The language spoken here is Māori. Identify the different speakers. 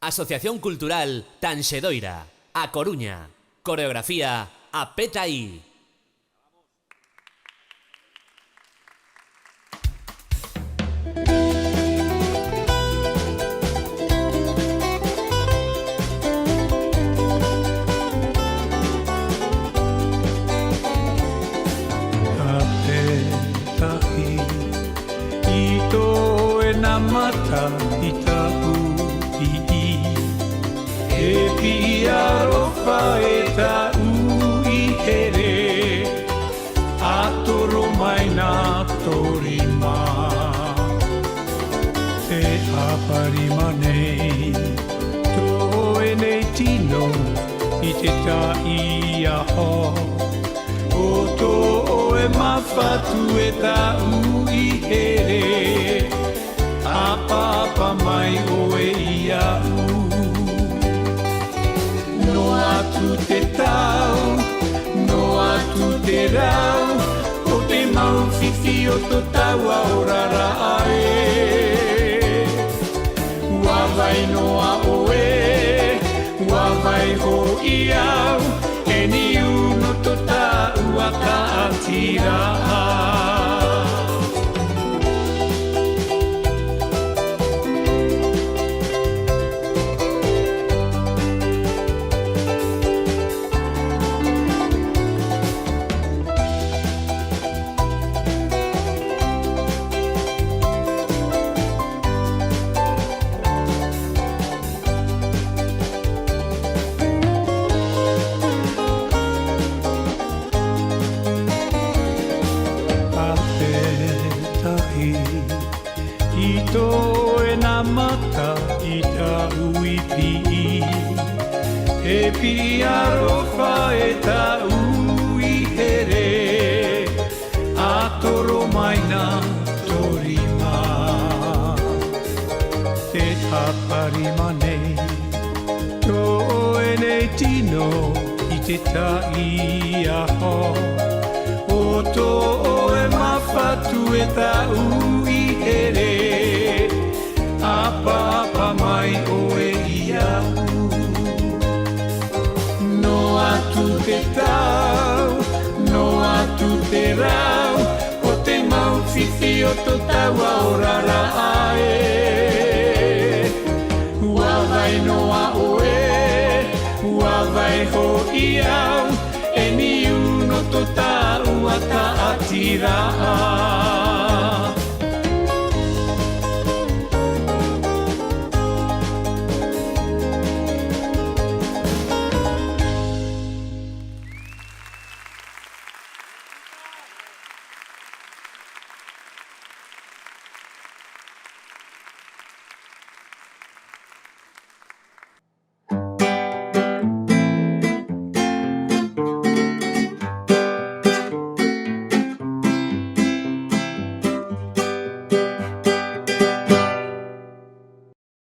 Speaker 1: Asociación Cultural Tanxedoira, A Coruña. Coreografía a Petaí.
Speaker 2: Mata i tapu i e pia rofa e tau i here a toro mai nā torima te haparima nei tō e nei tino i te tai aho o tō e mawhatu e tau i here a papa mai o e ia no atu te tau, no atu te rau o te mau whiwhi o tō tau a orara ae wawai noa o e, wawai ho iau e ni uno tō tau a ka atira I tō e nā mata i tā ui pi e pi a rofa e tā ui here a toro mai nā torima te haparima nei tō e nei tino i te tai aho o tō e mawhatu e tā ui here a papa mai o e ia no atu te tau, no atu te rau o te mau whiwhi o tō tau a orara ae wawai noa o e, wawai ho iau e ni uno tō tau a ka atira